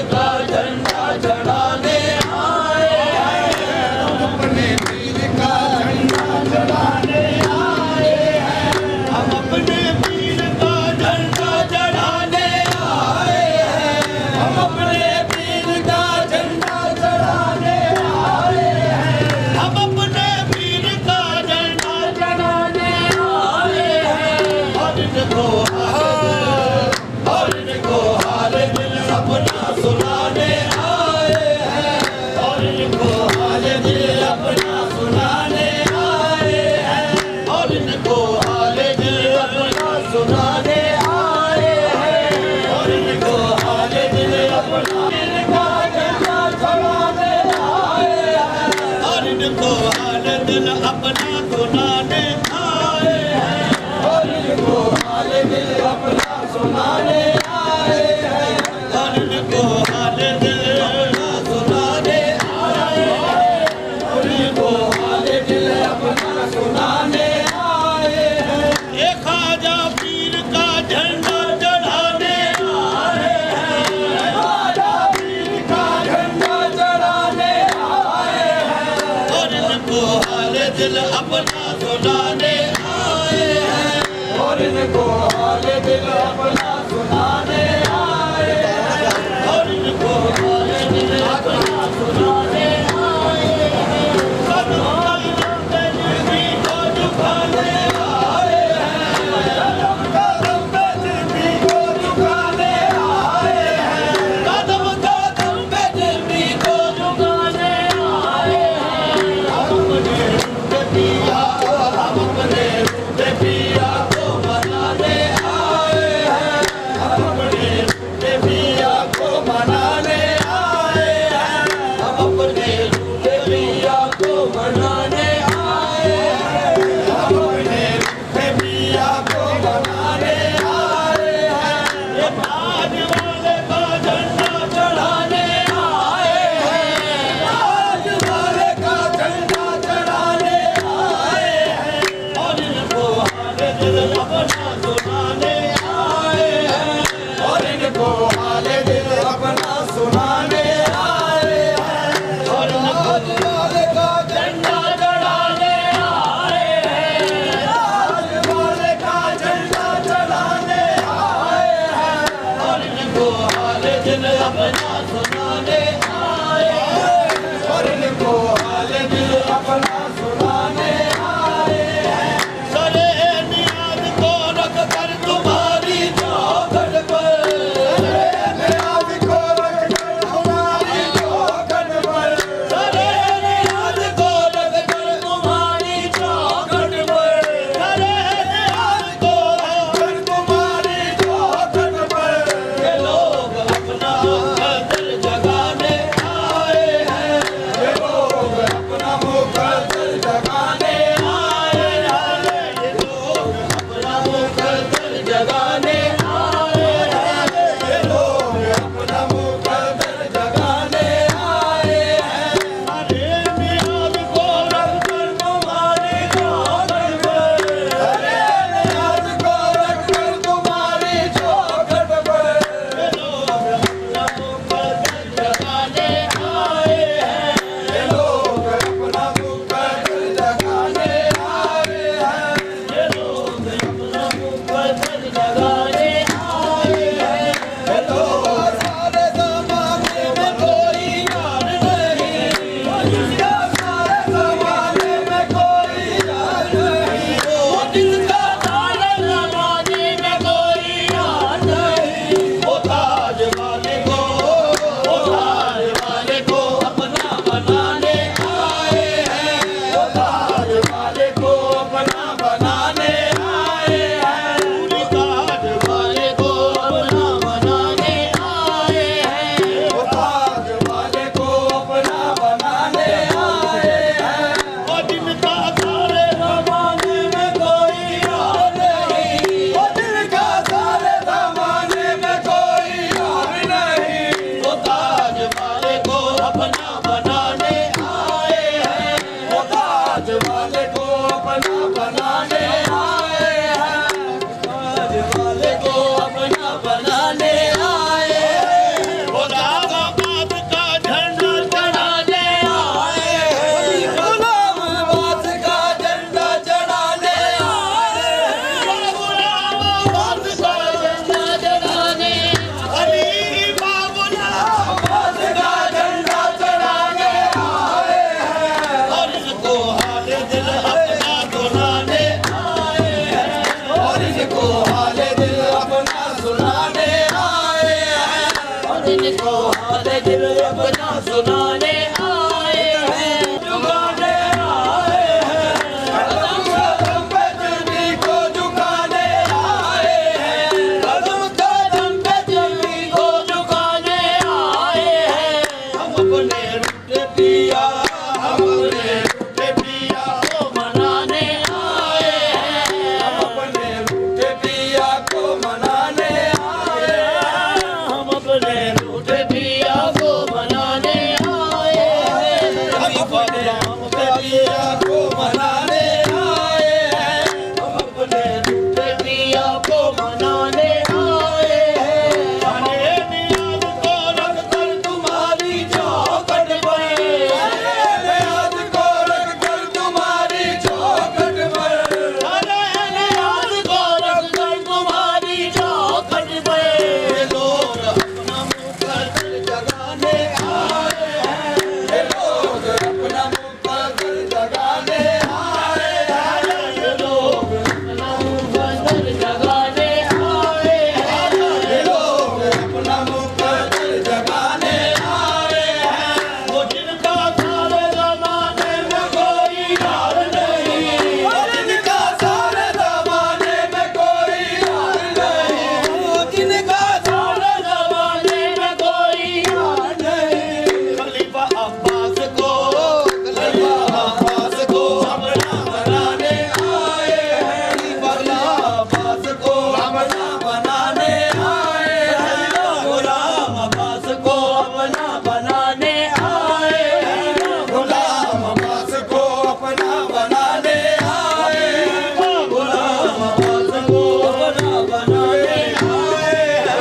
का झंडा चढ़ाने आए हैं, हम अपने वीर का झंडा चढ़ाने आए हैं, हम अपने वीर का झंडा चढ़ाने आए हैं, हम अपने वीर का झंडा चढ़ाने आए हैं, हम अपने वीर का झंडा चढ़ाने आए हैं। और इनको हाल दिल अपना सुनाने आए हैं, और इनको हाल दिल अपना सुनाने आए हैं, और इनको हाल दिल अपना सुनाने आए हैं, और इनको हाल दिल अपना का झंडा चढ़ाने आए हैं, और इनको हाल दिल अपना सुनाने आए हैं, और इनको हाल दिल अपना सुनाने आए हैं, और इनको हाल दिल अपना सुनाने आए हैं, और इनको हाल दिल अपना सुनाने आए हैं। ये ख्वाजा पीर का झंडा चढ़ाने आए हैं, ख्वाजा पीर का झंडा चढ़ाने आए हैं, और इनको हाल दिल अपना सुनाने आए हैं, और इनको हाल दिल अपना सुनाने आए हैं, और इनको हाल दिल अपना सुनाने आए हैं। कदम पे जिंदगी को झुकाने आए हैं, कदम पे जिंदगी को झुकाने आए हैं, कदम पे जिंदगी को झुकाने आए हैं। हम अपने पिया, हम अपने पिया को मनाने आए हैं, हम अपने पिया को मनाने आए हैं, हम अपने पिया को मनाने आए हैं, हम अपने पिया को मनाने आए हैं। ये ताज वाले का झंडा चढ़ाने आए हैं, ताज वाले का झंडा चढ़ाने आए हैं, और इनको हाल दिल अपना सुनाने आए हैं, और इनको हाल दिल अपना सुनाने आए हैं, और इनको हाल का झंडा चढ़ाने आए हैं, ताज वाले का झंडा चढ़ाने आए हैं, और इनको हाल दिल अपना सुनाने आए हैं, और इनको हाल दिल अपना सुनाने आए हैं। सरे नियाज को रख कर तुम्हारी चौखट पर, सरे नियाज को रख कर तुम्हारी चौखट पर, सरे नियाज को रख कर तुम्हारी चौखट पर, सरे नियाज को रख कर तुम्हारी चौखट पर, ये लोग अपना दिल जगाने हाल दिल अपना सुनाने आए हैं, झुकाने आए हैं। कदम कदम पे दिल्ली को झुकाने आए हैं, कदम कदम पे दिल्ली को झुकाने आए हैं। हम अपने रूठे पिया, हम अपने रूठे पिया को मनाने आए हैं, हम अपने रूठे पिया को मनाने आए हैं, हम अपने रूठे पिया को मनाने आए हैं, हम अपने रूठे पिया को मनाने आए हैं, हम अपने रूठे पिया को मनाने आए हैं। अरे नियाज़ को रख कर तुम्हारी चौखट पर, नियाज़ को रख कर तुम्हारी चौखट पर, अरे नियाज़ को रख कर तुम्हारी चौखट पर। ये लोग अपना मुँह कर जगाने आए हैं, ये लोग अपना मुँह कर जगाने आए हैं, ये लोग अपना मुँह कर जगाने आए हैं, ये लोग अपना मुँह कर जगाने आए हैं। वो जिनका सारे ज़माने में कोई यार नहीं, वो जिनका सारे ज़माने में कोई यार नहीं, वो जिनका सारे ज़माने में कोई यार नहीं। खलीफा अब्बास को, खलीफा अब्बास को अपना बनाने आए हैं, खलीफा अब्बास को अपना बनाने आए हैं, गुलाम अब्बास को अपना बनाने आए हैं, गुलाम अब्बास को अपना बनाने आए हैं, गुलाम अब्बास को अपना बनाने आए हैं,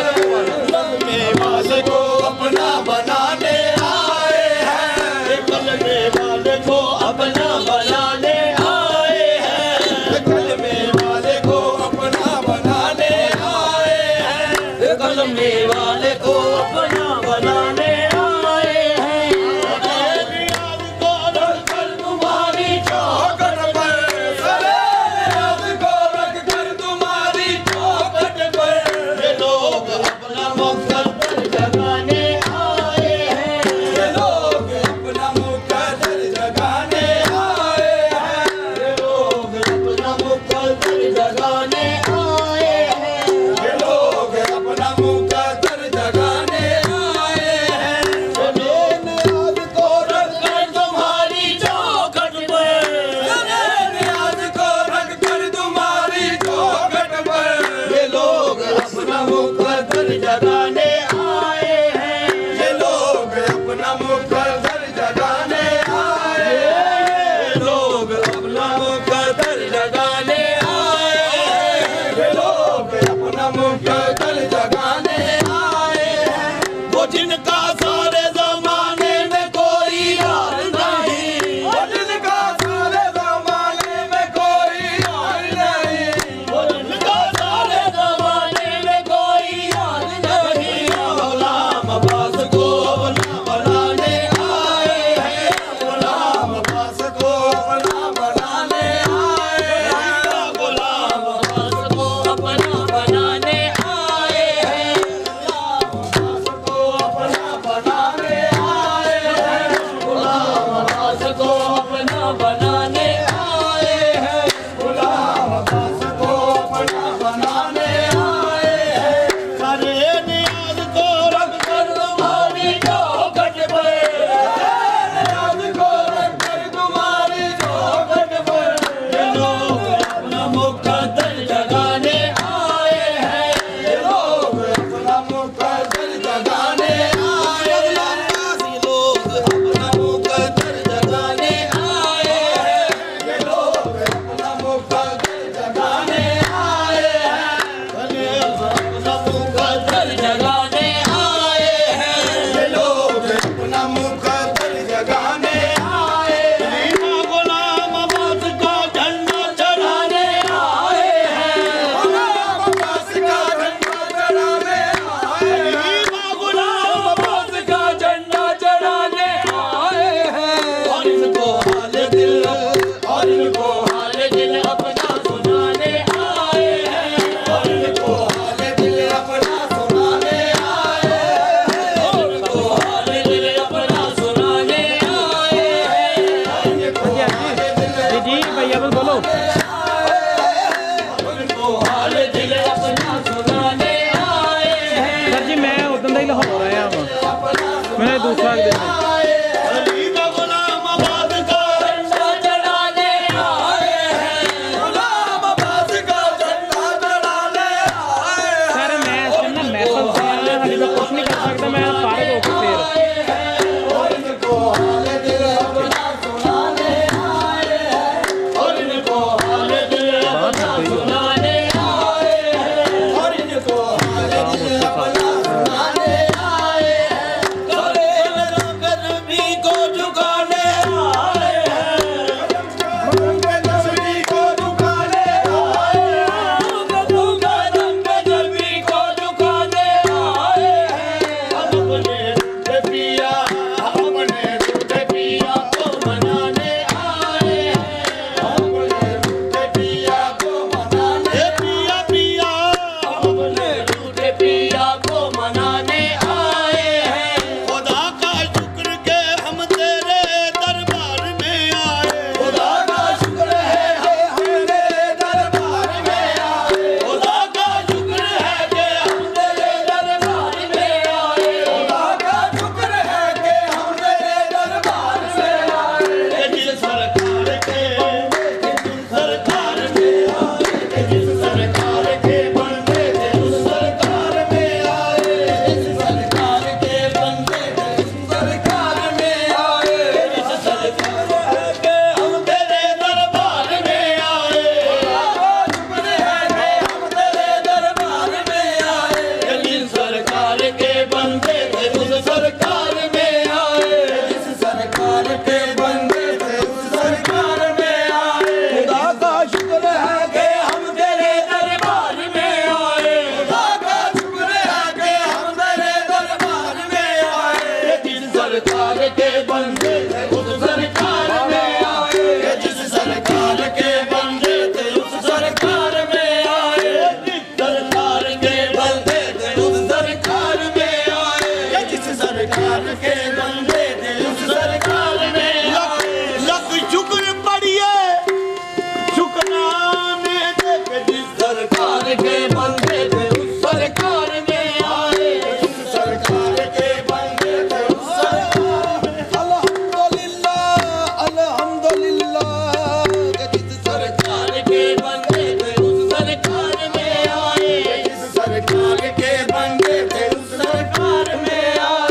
कलमे वाले को अपना बनाने आए हैं, कलमे वाले को अपना बनाने आए हैं, कलमे वाले को अपना बनाने आए हैं, कलमे वाले को अपना बनाने आए हैं। अरे नियाज़ को रख कर तुम्हारी चौखट पर, अरे नियाज़ को रख कर तुम्हारी चौखट पर। ये लोग अपना मुक़द्दर जगाने आए हैं, ये लोग अपना मुक़द्दर जगाने आए हैं, ये लोग अपना मुक़द्दर जगाने आए हैं, ये लोग अपना मुक़द्दर जगाने आए हैं। अरे नियाज़ को रख कर तुम्हारी चौखट पर, अरे नियाज़ को रख कर तुम्हारी चौखट पर। ये लोग अपना मुक़द्दर जगाने आए हैं, ये लोग अपना मुक़द्दर जगाने आए हैं, ये लोग अपना मुक़द्दर जगाने आए हैं, ये लोग अपना मुक़द्दर जगाने आए हैं। वो जिनका सारे ज़माने में कोई यार नहीं, वो जिनका सारे ज़माने में कोई यार नहीं, वो जिनका सारे ज़माने में कोई यार नहीं। गुलाम अब्बास को अपना बनाने आए हैं, गुलाम अब्बास को अपना बनाने आए हैं, गुलाम अब्बास को अपना बनाने आए हैं, गुलाम अब्बास को अपना मैं दूसरा दे अली का गुलाम आबाद का झंडा चढ़ाने आए हैं, गुलाम आबाद का झंडा चढ़ाने आए हैं। सर मैं इस टाइम ना महफल से आया हूं, मैं कुछ नहीं कर सकता, मैं फारिग होकर फिर और इनको हाल दिल अपना सुनाने आए हैं, और इनको हाल दिल अपना सुनाने आए हैं, और इनको हाल दिल अपना सुनाने आए हैं। करे नबी को झुकाने आए हैं, नबी को झुकाने आए हैं, नबी को झुकाने आए हैं। हम अपने दूध पिया, हम अपने दूध पिया को मनाने आए हैं, हम अपने दूध पिया को मनाने पिया पिया, हम अपने दूध पिया को मनाने आए हैं। खुदा का शुक्र के हम तेरे दरबार में आए, खुदा का शुक्र है हम तेरे दरबार में आए, खुदा का शुक्र है कि हम तेरे दरबार में आए, खुदा का शुक्र है कि हम तेरे दरबार में आए। जिस सरकार के जिस सरकार के बंदे थे उस सरकार में आए, जिस सरकार के बंदे थे उस सरकार में आए, जिस सरकार के हम तेरे दरबार में आए, शुक्र है कि हम तेरे दरबार में आए। जिस सरकार के बंदे थे उस सरकार में आए, जिस सरकार के बंदे थे उस सरकार में आए। खुदा का शुक्र है कि हम तेरे दरबार में आए, खुदा का शुक्र है कि हम तेरे दरबार में आए। जिस सरकार के बंदे थे उस सरकार में आए, जिस सरकार के बंदे थे उस सरकार में आए, जिस सरकार के बंदे थे उस सरकार में आए, जिस सरकार के बंदे थे उस सरकार में आए। लख शुक्र पढ़िए शुक्राने दे के जिस सरकार के बंदे थे उस सरकार में आए, जिस सरकार के बंदे थे उस सरकार में। अल्हम्दुलिल्लाह अल्हम्दुलिल्लाह जिस सरकार के बंदे थे उस सरकार में आए, जिस सरकार के बंदे थे उस सरकार में आए।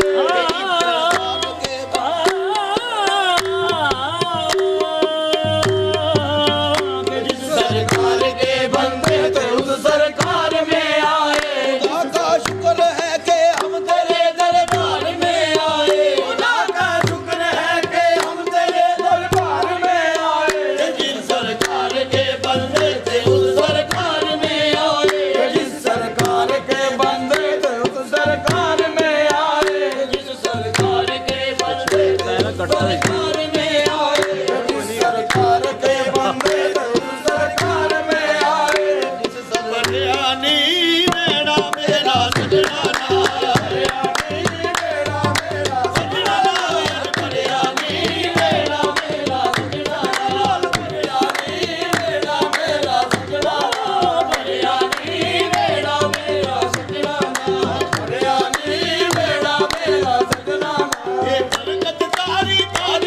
जिस सरकार के बंदे थे उस सरकार में आए। खुदा का शुक्र है कि हम तेरे दरबार में आए, खुदा का शुक्र है कि हम तेरे दरबार में आए। जिस सरकार के बंदे थे उस सरकार में आए, जिस सरकार के बंदे थे उस सरकार में आए, जिस सरकार के बंदे थे उस सरकार में आए, जिस सरकार के बंदे थे उस सरकार में आए। जिस बलियानी मेरा मेरा सजना बलियानी मेरा मेरा सजना, बलियानी मेरा मेरा सजना, बलियानी मेरा मेरा सजना, बलियानी मेरा मेरा सजना, बलियानी मेरा मेरा सजना। ये बरकत तारी ताज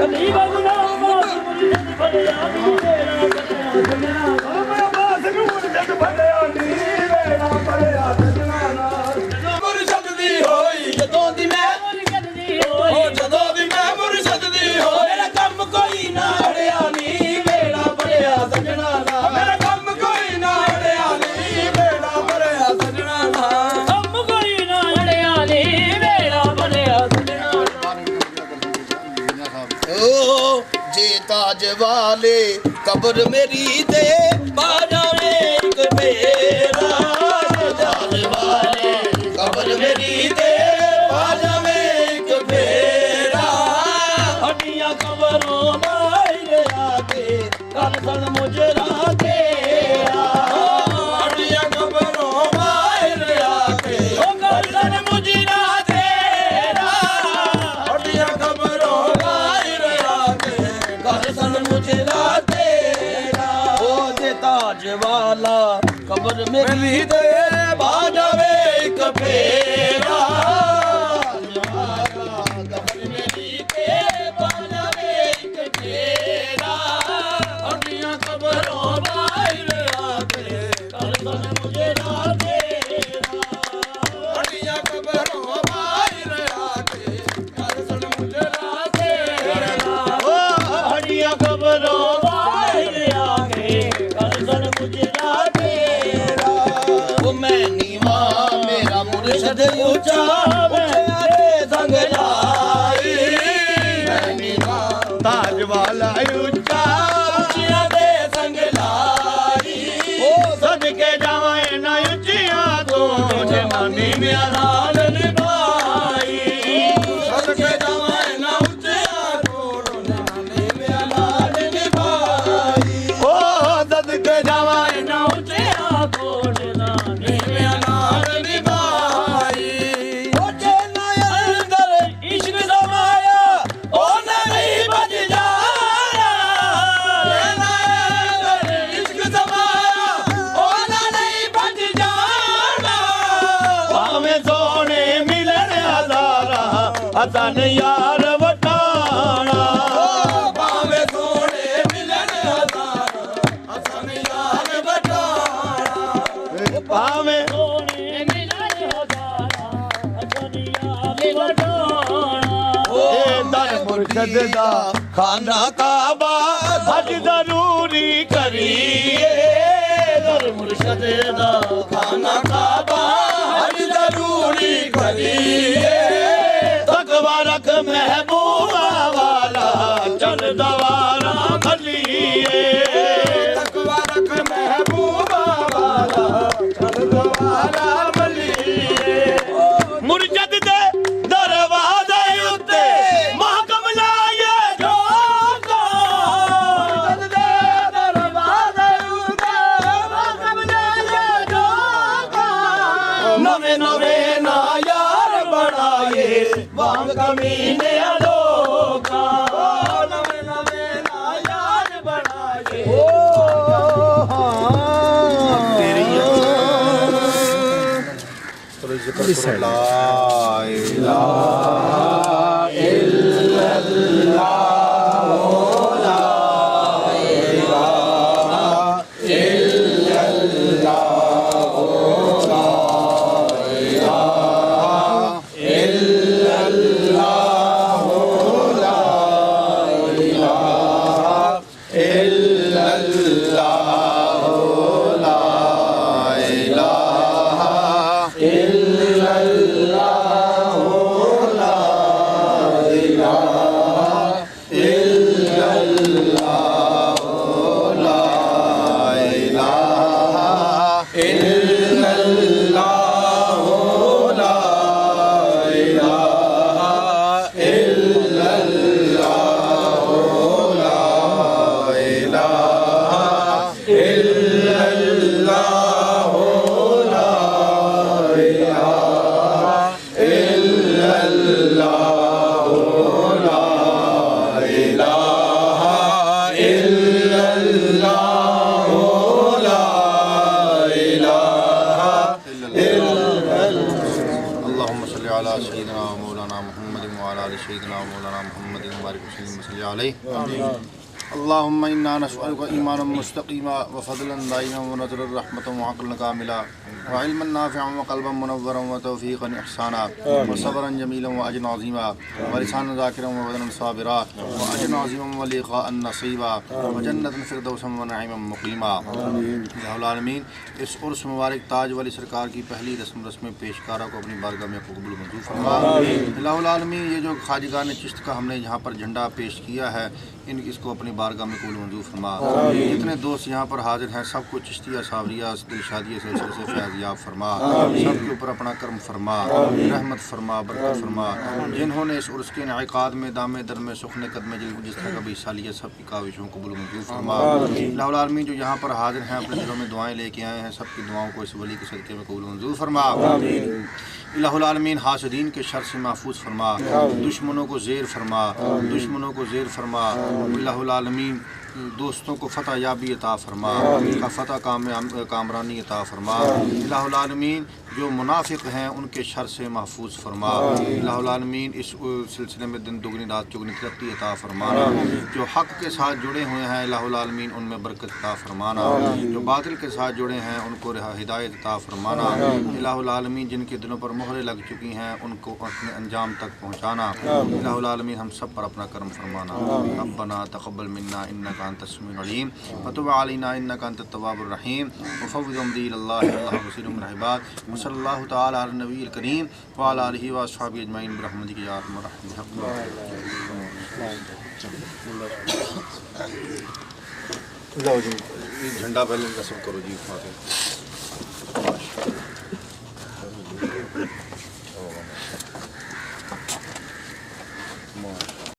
कली बगना बास मुर्शद भलिया नी वेड़ा भलिया सजना बास मुर्शद भलिया नी वेड़ा भलिया सजना मुर्शद दी होई जदों दी मैं मुर्शद दी होई ओ जदों दी मैं मुर्शद दी होई मेरा कम कोई ना अड़िया नी वेड़ा भलिया सजना मेरा कम कोई ना अड़िया नी वेड़ा भलिया सजना कम कोई ना अड़िया नी वेड़ा भलिया सजना ओ जे ताज वाले कब्र मेरी दे बाजा रे एक बेरा ताज वाले कब्र मेरी दे बाजा में एक बेरा हड्डियां कब्रों बाहर आके कल सन मुजरा तेरा हड्डियां कब्रों बाहर आके कल सन मुजरा तेरा हड्डियां कब्रों बाहर आके कल सन मुजरा तेरा ओ जे ताज वाला कब्र मेरी दे बाजा में एक फेरा कब्र मेरी दे बाजा में एक फेरा हड्डियां कब्रों बाहर आके कल सन मुझे ना तेरा हड्डियां कब्रों बाहर आके कल सन मुझे ना तेरा ओ हड्डियां कब्रों बाहर आके कल सन मुझे ना तेरा ओ मैं नीवा मेरा मुर्शद ऊंचा संग लाई मैं नीवा ताज वाला ऊंचा ऊंचिया दे संग लाई ओ सदके जावा ना ऊंचिया तो जवानी में आलाल निभाई सदके जावा ना ऊंचिया तो जवानी में आलाल निभाई ओ सदके जावा ना ऊंचिया तो जवानी में आलाल निभाई ओ जेना अंदर इश्क समाया ओ नहीं बज जाया जेना अंदर इश्क समाया ओ नहीं बज जाना भाਵੇਂ सोने मिलन हजारा असन यार वटाना भाਵੇਂ सोने मिलन हजारा असन यार वटाना भाਵੇਂ सोने मिलन हजारा असन यार वटाना ए दर मुर्शद दा खाना काबा हज जरूरी करिए दर मुर्शद दा खाना काबा हज जरूरी करिए तकवा रख महबूबा वाला चल दवारा भलिए तकवा रख महबूबा वाला चल दवारा भलिए मुर्शद दे दरवाजे उत्ते महकम लाए जोगा मुर्शद दे दरवाजे उत्ते महकम लाए जोगा नवे नवे ना यार बनाए वांग कमीने अलोका नवे नवे ना यार बनाए ओ तेरी ला इलाहा अला सय्यिदना मौलाना मुहम्मद व अला आलि सय्यिदना मौलाना मुहम्मद मुबारक वसल्लम सल्ली अलैहि अल्लाहुम्मा इन्ना नस्अलुका ईमानन मुस्तक़ीमा व फ़ज़लन दाइमन व नज़रर रहमतन व अक़लन कामिला व इल्मन नाफ़िअन व क़ल्बन मुनव्वरन व तौफ़ीक़न इहसाना व सब्रन जमीलन व अजरन अज़ीमा व लिसानन ज़ाकिरन व बदनन साबिरा व अजरन अज़ीमन व लिक़ाअन नसीबा व जन्नतन फ़िरदौसन व नईमन मुक़ीमा। या आलमीन, इस उर्स मुबारक ताज वाली सरकार की पहली रस्म पेशकारा को अपनी बारगाह में कबूल मंजूर फरमा। या आलमीन, ये जो ख़ाजगान चिश्त का हमने यहाँ पर झंडा पेश किया है, इसको अपनी बारगाह में कबूल मंजूर फरमा। जितने दोस्त यहाँ पर हाजिर हैं सबको चिश्तिया सावरिया दिलशादिया सिलसिले से फैज़याब फरमा। सबके ऊपर अपना करम फरमा, रहमत फरमा, बरकत फरमा। जिन्होंने इस उर्स के इनेकाद में दामे दर में सुखने कदमे जिस तरह का भी हिस्सा लिया, सबकी काविशों को कबूल मंजूर फरमा। या आलमीन, जो यहाँ पर हाजिर हैं अपने दिलों में दुआएं लेके आए हैं, सबकी दुआओं को इस वली के सदक़े में कबूल मंजूर फरमा। इलाहुल आलमीन, हासिदीन के शर से महफूज फरमा, दुश्मनों को ज़ेर फरमा, दुश्मनों को ज़ेर फरमा। इलाहुल आलमीन, दोस्तों को फतह याबी अता फरमा, का फतह कामरानी अता फरमा। इलाहुल आलमीन, जो मुनाफिक हैं उनके शर से महफूज फरमा। इलाहुल आलमीन, इस सिलसिले में दिन दुगनी रात चुगनी तरक्की अता फरमाना। जो हक़ के साथ जुड़े हुए हैं इलाहुल आलमीन, उनमें बरकत अता फरमाना। जो बातिल के साथ जुड़े हैं उनको हिदायत अता फरमाना। इलाहुल आलमीन, जिनके दिलों पर मोहरें लग चुकी हैं उनको अपने अंजाम तक पहुँचाना। इलाहुल आलमीन, हम सब पर अपना करम फरमाना। रब्बना तक़ब्बल मिन्ना इन्नका अंतस समीउल अलीम व तुब अलैना इन्नका अंतत तव्वाबुर रहीम व फव्विज़ अम्री इलल्लाह अल्लाहु बसीरुम बिल इबाद व सल्लल्लाहु तआला अला नबील करीम व अला आलिहि व अस्हाबिहि अजमईन बिरहमतिका या अरहमर राहिमीन। झंडा पहले रस्म करो जी।